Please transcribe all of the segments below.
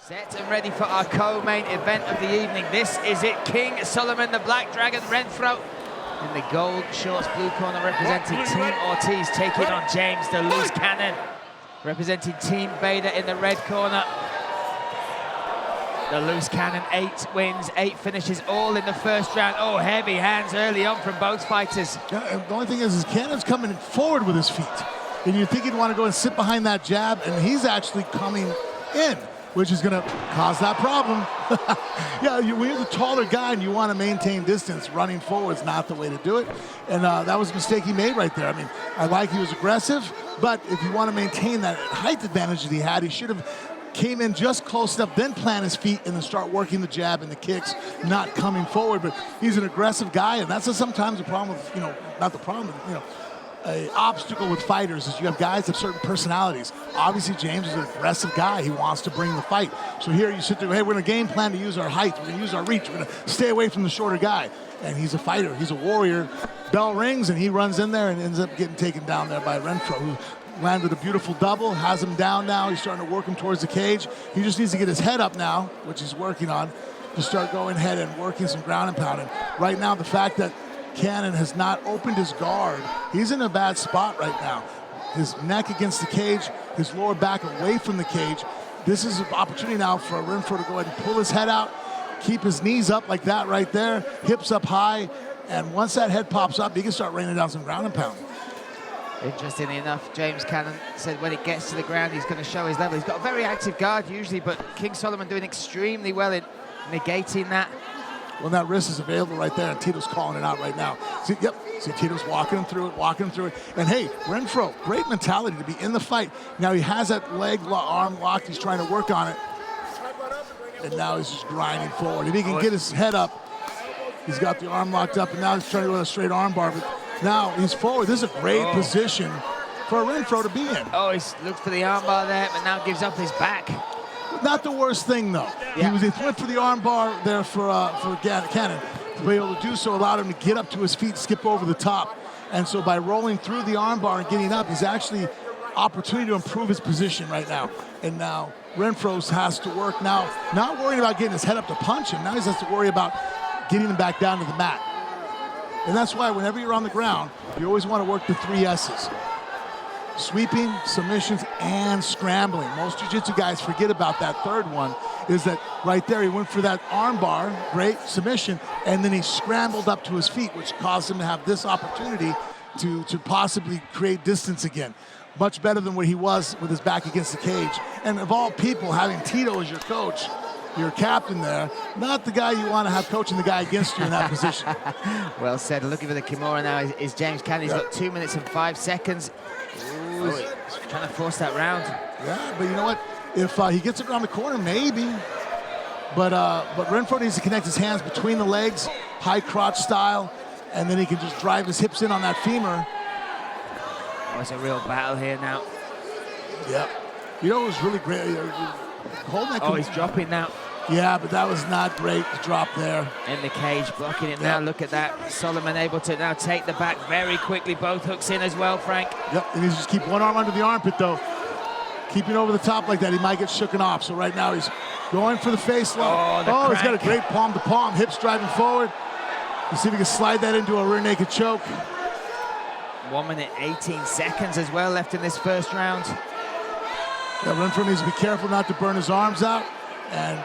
Set and ready for our co-main event of the evening. This is it. King Solomon, the Black Dragon, Renfro in the gold shorts, blue corner, representing Team Ortiz, taking on James, the loose cannon, representing Team Beta in the red corner. The loose cannon, 8 wins, 8 finishes, all in the first round. Oh, heavy hands early on from both fighters. Yeah, the only thing is Cannon's coming forward with his feet. And you think he'd want to go and sit behind that jab, and he's actually coming in, which is going to cause that problem. Yeah, when you're the taller guy and you want to maintain distance, running forward is not the way to do it. And that was a mistake he made right there. I mean, I like he was aggressive, but if you want to maintain that height advantage that he had, he should have came in just close enough, then plant his feet and then start working the jab and the kicks, not coming forward. But he's an aggressive guy, and that's sometimes the problem with, not the problem, an obstacle with fighters is you have guys of certain personalities. Obviously, James is an aggressive guy. He wants to bring the fight. So here you sit there, hey, we're going to game plan to use our height. We're going to use our reach. We're going to stay away from the shorter guy. And he's a fighter. He's a warrior. Bell rings, and he runs in there and ends up getting taken down there by Renfro, who landed a beautiful double, has him down now. He's starting to work him towards the cage. He just needs to get his head up now, which he's working on, to start going ahead and working some ground and pounding. Right now, the fact that Cannon has not opened his guard, he's in a bad spot right now. His neck against the cage, his lower back away from the cage. This is an opportunity now for Renfro to go ahead and pull his head out, keep his knees up like that right there, hips up high, and once that head pops up, he can start raining down some ground and pound. Interestingly enough, James Cannon said when it gets to the ground, he's going to show his level. He's got a very active guard usually, but King Solomon doing extremely well in negating that. Well, that wrist is available right there, and Tito's calling it out right now. See, Tito's walking him through it, And hey, Renfro, great mentality to be in the fight. Now he has that arm locked. He's trying to work on it. And now he's just grinding forward. If he can get his head up, he's got the arm locked up, and now he's trying to go to a straight arm bar. But now he's forward. This is a great position for Renfro to be in. Oh, he's looked for the armbar there, but now gives up his back. Not the worst thing, though. Yeah. He went for the armbar there for Cannon. To be able to do so allowed him to get up to his feet, skip over the top. And so by rolling through the armbar and getting up, he's actually opportunity to improve his position right now. And now Renfro has to work now, not worrying about getting his head up to punch him. Now he has to worry about getting him back down to the mat. And that's why whenever you're on the ground, you always want to work the 3 S's. Sweeping, submissions, and scrambling. Most jiu-jitsu guys forget about that third one, is that right there he went for that arm bar, great submission, and then he scrambled up to his feet, which caused him to have this opportunity to possibly create distance again. Much better than what he was with his back against the cage. And of all people, having Tito as your coach, your captain there, not the guy you want to have coaching the guy against you in that position. Well said. Looking for the Kimura now is James Cannon. He's got 2 minutes and 5 seconds. Ooh, he's trying to force that round. Yeah, but you know what? If he gets it around the corner, maybe. But Renfro needs to connect his hands between the legs, high crotch style, and then he can just drive his hips in on that femur. Oh, it's a real battle here now. Yep. You know, it was really great. He's dropping now. Yeah, but that was not great to drop there. In the cage, blocking it now. Look at that. Solomon able to now take the back very quickly. Both hooks in as well, Frank. Yep, and he's just keep one arm under the armpit, though. Keeping over the top like that, he might get shooken off. So right now he's going for the face lock. Oh, he's got a great palm to palm, hips driving forward. Let's see if he can slide that into a rear naked choke. 1 minute, 18 seconds as well left in this first round. Yeah, Renfro needs to be careful not to burn his arms out. And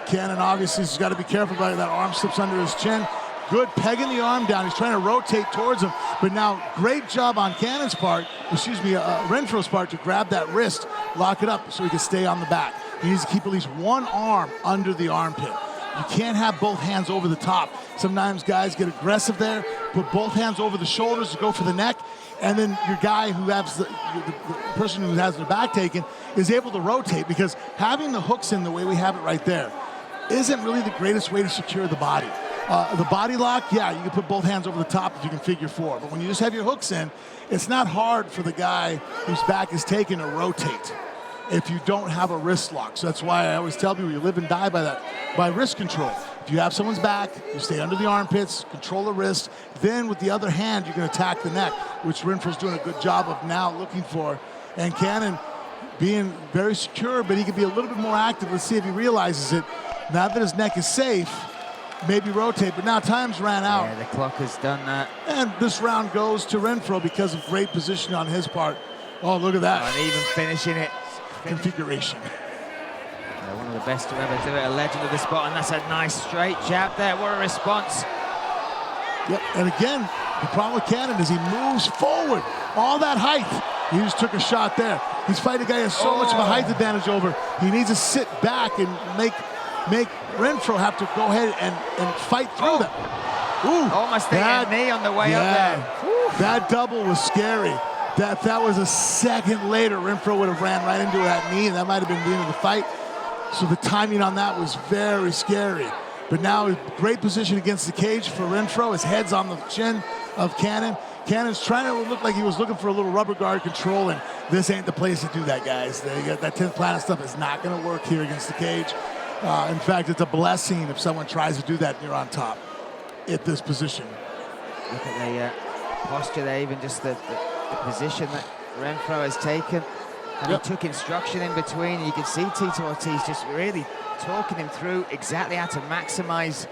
Cannon obviously has got to be careful about it. That arm slips under his chin. Good pegging the arm down. He's trying to rotate towards him. But now, great job on Renfro's part to grab that wrist, lock it up so he can stay on the back. He needs to keep at least one arm under the armpit. You can't have both hands over the top. Sometimes guys get aggressive there, put both hands over the shoulders to go for the neck, and then your guy who has the person who has their back taken is able to rotate, because having the hooks in the way we have it right there isn't really the greatest way to secure the body. The body lock, yeah, you can put both hands over the top if you can figure 4, but when you just have your hooks in, it's not hard for the guy whose back is taken to rotate if you don't have a wrist lock. So that's why I always tell people you live and die by that, by wrist control. If you have someone's back, you stay under the armpits, control the wrist, then with the other hand, you can attack the neck, which Renfro's doing a good job of now looking for. And Cannon being very secure, but he could be a little bit more active. Let's see if he realizes it. Now that his neck is safe, maybe rotate, but now time's ran out. Yeah, the clock has done that. And this round goes to Renfro because of great position on his part. Oh, look at that. Oh, and even finishing it. Configuration. Yeah, one of the best to ever do it, a legend of the spot, and that's a nice straight jab there. What a response. Yep, and again, the problem with Cannon is he moves forward. All that height, he just took a shot there. He's fighting a guy who has so much of a height advantage over. He needs to sit back and make Renfro have to go ahead and fight through that. Ooh, almost a knee on the way up there. Ooh. That double was scary. If that was a second later, Renfro would have ran right into that knee, and that might have been the end of the fight. So the timing on that was very scary. But now, great position against the cage for Renfro. His head's on the chin of Cannon. Cannon's trying to look like he was looking for a little rubber guard control, and this ain't the place to do that, guys. That 10th planet stuff is not going to work here against the cage. In fact, it's a blessing if someone tries to do that and you're on top at this position. Look at the posture there, even just the position that Renfro has taken. And he took instruction in between. You can see Tito Ortiz just really talking him through exactly how to maximize.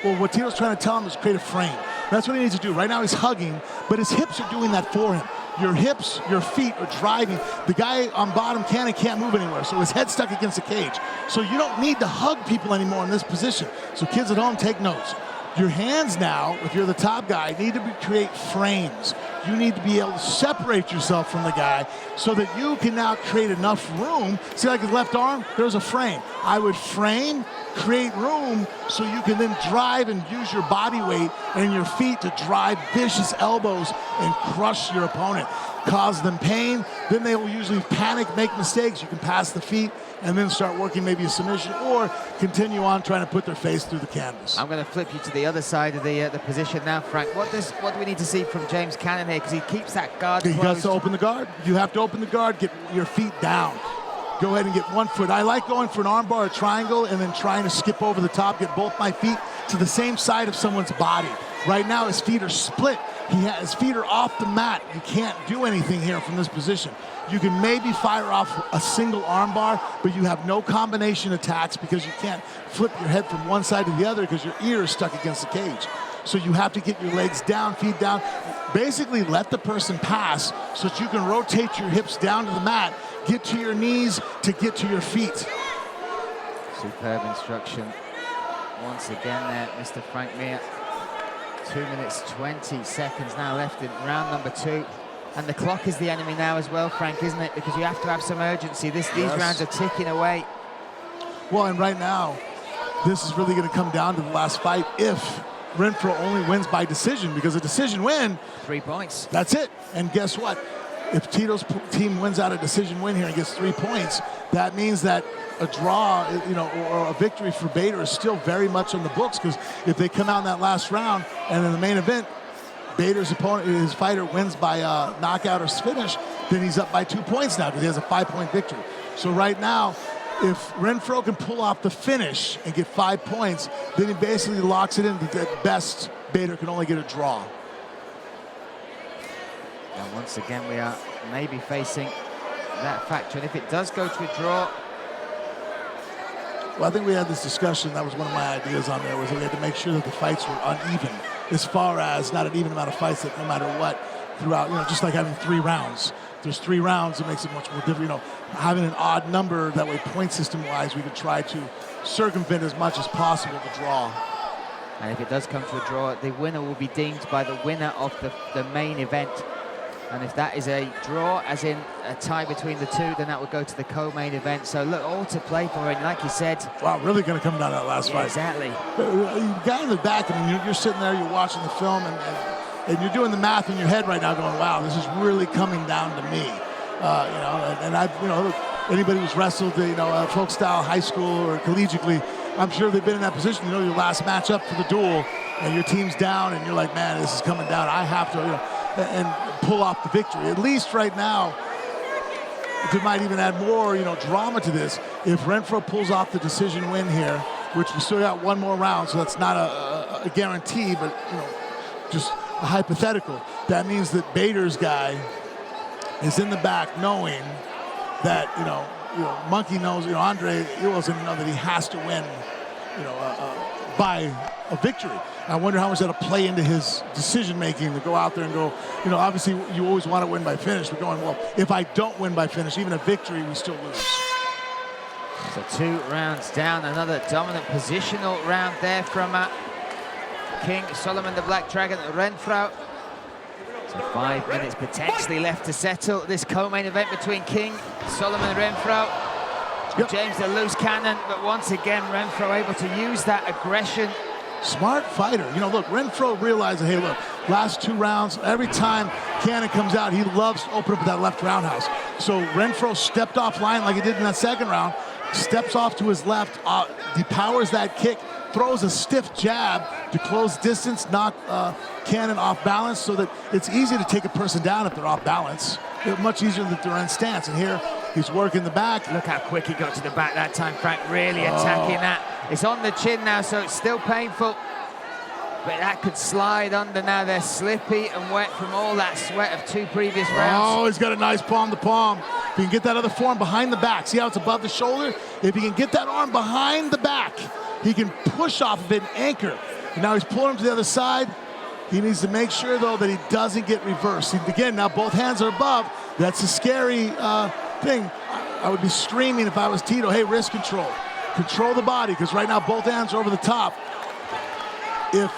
Well, what Tito's trying to tell him is create a frame. That's what he needs to do. Right now he's hugging, but his hips are doing that for him. Your hips, your feet are driving. The guy on bottom can't move anywhere, so his head's stuck against the cage. So you don't need to hug people anymore in this position. So kids at home, take notes. Your hands now, if you're the top guy, need to create frames. You need to be able to separate yourself from the guy so that you can now create enough room. See, like his left arm, there's a frame. I would frame, create room, so you can then drive and use your body weight and your feet to drive vicious elbows and crush your opponent. Cause them pain, then they will usually panic, make mistakes. You can pass the feet and then start working maybe a submission or continue on trying to put their face through the canvas. I'm going to flip you to the other side of the position now, Frank. What do we need to see from James Cannon here? Because he keeps that guard closed. He has to open the guard. You have to open the guard, get your feet down. Go ahead and get one foot. I like going for an arm bar, a triangle, and then trying to skip over the top, get both my feet to the same side of someone's body. Right now, his feet are split. His feet are off the mat. You can't do anything here from this position. You can maybe fire off a single arm bar, but you have no combination attacks because you can't flip your head from one side to the other because your ear is stuck against the cage. So you have to get your legs down, feet down. Basically, let the person pass so that you can rotate your hips down to the mat, get to your knees to get to your feet. Superb instruction. Once again there, Mr. Frank Mir. 2 minutes, 20 seconds now left in round number 2. And the clock is the enemy now as well, Frank, isn't it? Because you have to have some urgency. These rounds are ticking away. Well, and right now, this is really going to come down to the last fight if Renfro only wins by decision, because a decision win, 3 points. That's it. And guess what? If Tito's team wins out a decision win here and gets 3 points, that means that a draw, or a victory for Bader is still very much on the books, because if they come out in that last round and in the main event, Bader's opponent, his fighter, wins by knockout or finish, then he's up by 2 points now because he has a 5-point victory. So right now, if Renfro can pull off the finish and get 5 points, then he basically locks it in. At best, Bader can only get a draw. And once again, we are maybe facing that factor. And if it does go to a draw... Well, I think we had this discussion. That was one of my ideas on there, was that we had to make sure that the fights were uneven, as far as not an even amount of fights that no matter what throughout, just like having 3 rounds. If there's 3 rounds, it makes it much more different. Having an odd number, that way point system-wise, we could try to circumvent as much as possible the draw. And if it does come to a draw, the winner will be deemed by the winner of the main event. And if that is a draw, as in a tie between the two, then that would go to the co-main event. So look, all to play for, and like you said... Wow, really going to come down to that last fight. Exactly. You got in the back, and you're sitting there, you're watching the film, and you're doing the math in your head right now going, wow, this is really coming down to me. And I've, look, anybody who's wrestled, folk style, high school or collegiately, I'm sure they've been in that position. Your last matchup for the duel, and your team's down, and you're like, man, this is coming down. I have to, and pull off the victory. At least right now, it might even add more, drama to this. If Renfro pulls off the decision win here, which we still got 1 more round, so that's not a guarantee, but just a hypothetical. That means that Bader's guy is in the back knowing that, Monkey knows, Andre doesn't know that he has to win, by a victory. I wonder how much that'll play into his decision-making to go out there and go, obviously you always want to win by finish, but going, well, if I don't win by finish, even a victory, we still lose. So 2 rounds down, another dominant positional round there from King Solomon the Black Dragon Renfro. So 5 minutes potentially left to settle this co-main event between King Solomon Renfro and James the Loose Cannon, but once again Renfro able to use that aggression. Smart fighter. Look, Renfro realized that, hey, look, last 2 rounds, every time Cannon comes out, he loves to open up with that left roundhouse. So Renfro stepped off line like he did in that 2nd round, steps off to his left, depowers that kick, throws a stiff jab to close distance, knock Cannon off balance so that it's easy to take a person down if they're off balance. It's much easier if they're in stance. And here, he's working the back. Look how quick he got to the back that time, Frank, really attacking that. It's on the chin now, so it's still painful. But that could slide under now. They're slippy and wet from all that sweat of 2 previous rounds. Oh, he's got a nice palm to palm. If he can get that other forearm behind the back, see how it's above the shoulder? If he can get that arm behind the back, he can push off of it and anchor. And now he's pulling him to the other side. He needs to make sure, though, that he doesn't get reversed. Again, now both hands are above. That's a scary thing. I would be screaming if I was Tito, hey, wrist control. Control the body, because right now both hands are over the top. If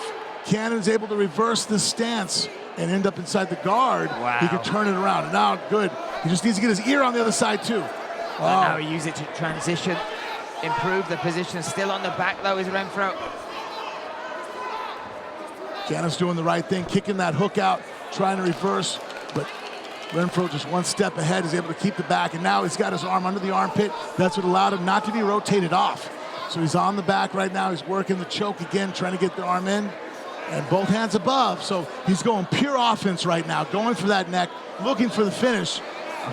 Cannon's able to reverse this stance and end up inside the guard, he can turn it around. And now, good. He just needs to get his ear on the other side, too. And now he uses it to transition, improve the position. Still on the back, though, is Renfro. Cannon's doing the right thing, kicking that hook out, trying to reverse, but Renfro just 1 step ahead, is able to keep the back, and now he's got his arm under the armpit. That's what allowed him not to be rotated off. So he's on the back right now. He's working the choke again, trying to get the arm in, and both hands above. So he's going pure offense right now, going for that neck, looking for the finish.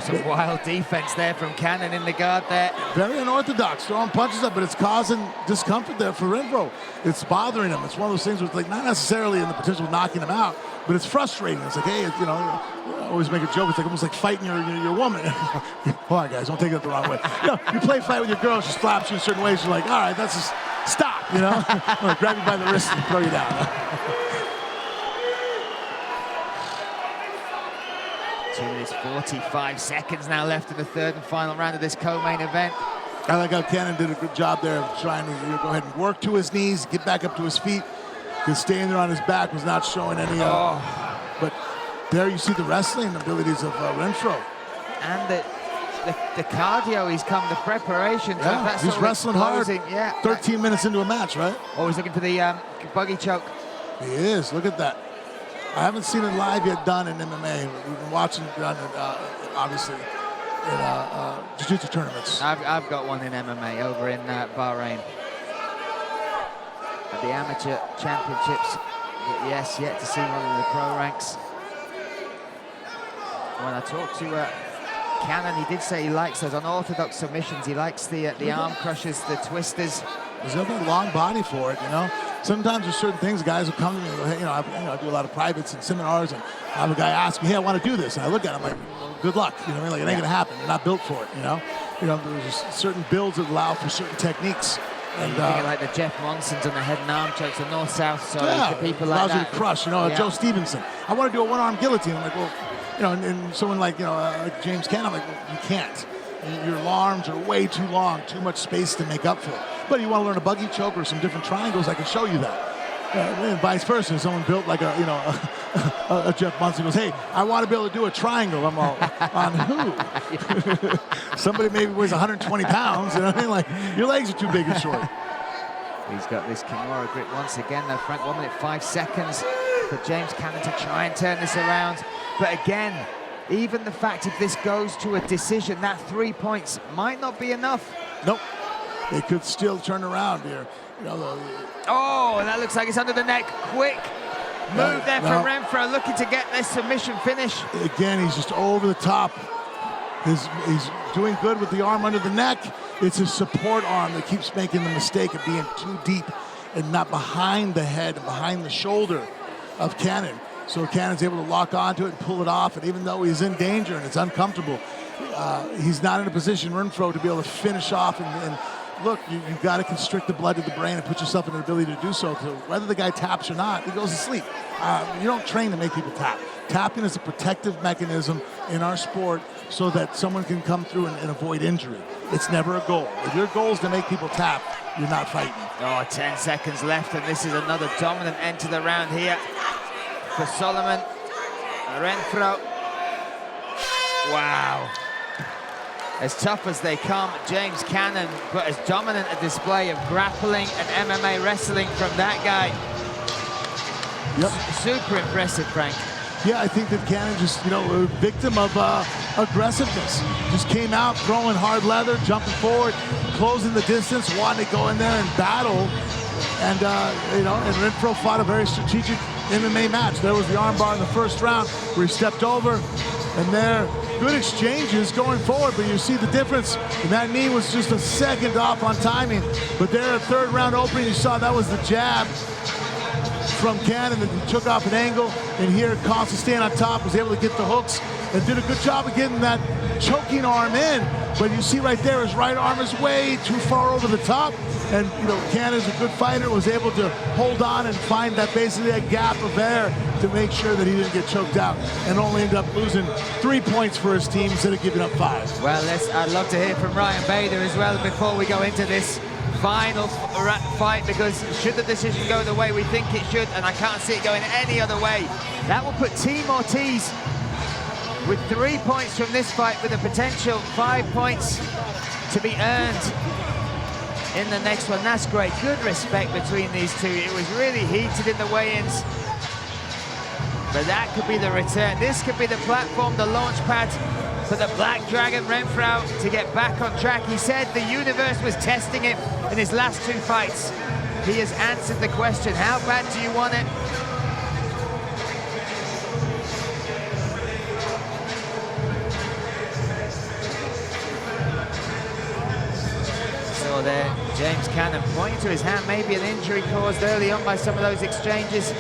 Some wild defense there from Cannon in the guard there. Very unorthodox, throwing punches up, but it's causing discomfort there for Renfro. It's bothering him. It's one of those things where it's like not necessarily in the potential of knocking him out, but it's frustrating. It's like, hey, I always make a joke. It's like almost like fighting your woman. Hold on, guys, don't take that the wrong way. You play fight with your girl, she slaps you in certain ways. You're like, all right, that's just stop. I'm gonna grab you by the wrist and throw you down. 2 minutes 45 seconds now left in the 3rd and final round of this co-main event. I like how Cannon did a good job there of trying to go ahead and work to his knees, get back up to his feet, because staying there on his back was not showing any. But there you see the wrestling abilities of Renfro. And the cardio he's come, the preparation. Yeah, he's wrestling hard. Yeah, 13 minutes into a match, right? Always looking for the buggy choke. He is. Look at that. I haven't seen it live yet done in MMA. We've been watching it done, obviously, in jiu-jitsu tournaments. I've got one in MMA over in Bahrain. At the amateur championships. But yes, yet to see one in the pro ranks. When I talked to Cannon, he did say he likes those unorthodox submissions. He likes the arm crushes, the twisters. He's got a long body for it, Sometimes there's certain things guys will come to me and go, hey, I do a lot of privates and seminars, and I have a guy ask me, hey, I want to do this. And I look at him like, well, good luck. Like, it ain't going to happen. You're not built for it, There's just certain builds that allow for certain techniques. And thinking like the Jeff Monsons and the head and arm chokes, the north-south side, the people like allows that. You to crush, Joe Stevenson. I want to do a one-arm guillotine. I'm like, well, and someone like, like James Cannon, I'm like, well, you can't. Your arms are way too long, too much space to make up for it. But you want to learn a buggy choke or some different triangles, I can show you that. And vice versa, if someone built like a Jeff Munson goes, hey, I want to be able to do a triangle. I'm all, on who? Somebody maybe weighs 120 pounds, Like, your legs are too big and short. He's got this Kimura grip once again, though, Frank. 1 minute 5 seconds for James Cannon to try and turn this around. But again, even the fact if this goes to a decision, that 3 points might not be enough. Nope. They could still turn around here. Oh, that looks like it's under the neck. Quick move there from Renfro, looking to get this submission finish. Again, he's just over the top. He's doing good with the arm under the neck. It's his support arm that keeps making the mistake of being too deep and not behind the head and behind the shoulder of Cannon. So Cannon's able to lock onto it and pull it off, and even though he's in danger and it's uncomfortable, he's not in a position, Renfro, to be able to finish off and look, you've got to constrict the blood to the brain and put yourself in an ability to do so. So whether the guy taps or not, he goes to sleep. You don't train to make people tap. Tapping is a protective mechanism in our sport so that someone can come through and avoid injury. It's never a goal. If your goal is to make people tap, you're not fighting. Oh, 10 seconds left, and this is another dominant end to the round here for Solomon. Renfro. Wow. As tough as they come, James Cannon, but as dominant a display of grappling and MMA wrestling from that guy. Yep. Super impressive, Frank. Yeah, I think that Cannon just, a victim of aggressiveness. Just came out, throwing hard leather, jumping forward, closing the distance, wanting to go in there and battle. And, and Renfro fought a very strategic MMA match. There was the armbar in the first round where he stepped over, and there, good exchanges going forward, but you see the difference. And that knee was just a second off on timing. But there, a third round opening, you saw that was the jab from Cannon that he took off an angle, and here Costa staying on top, was able to get the hooks and did a good job of getting that choking arm in. But you see right there, his right arm is way too far over the top, and Cannon's a good fighter, was able to hold on and find that basically a gap of air to make sure that he didn't get choked out, and only ended up losing 3 points for his team instead of giving up 5. Well, I'd love to hear from Ryan Bader as well before we go into this final fight, because should the decision go the way we think it should, and I can't see it going any other way, that will put Team Ortiz with 3 points from this fight, with a potential 5 points to be earned in the next one. That's great. Good respect between these two. It was really heated in the weigh-ins, but that could be the return. This could be the platform, the launch pad for the Black Dragon Renfro to get back on track. He said the universe was testing him in his last 2 fights. He has answered the question, how bad do you want it? So there, James Cannon pointing to his hand, maybe an injury caused early on by some of those exchanges.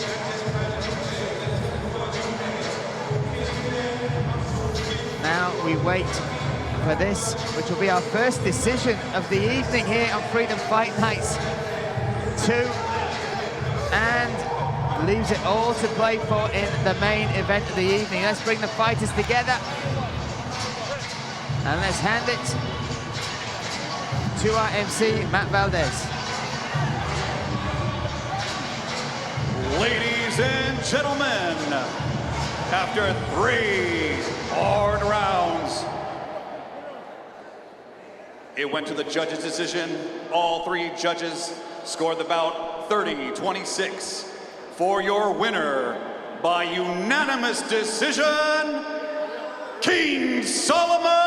Now we wait for this, which will be our first decision of the evening here on Freedom Fight Nights 2, and leaves it all to play for in the main event of the evening. Let's bring the fighters together, and let's hand it to our MC, Matt Valdez. Ladies and gentlemen, after 3 hard rounds, it went to the judges' decision. All 3 judges scored the bout 30-26 for your winner by unanimous decision, King Solomon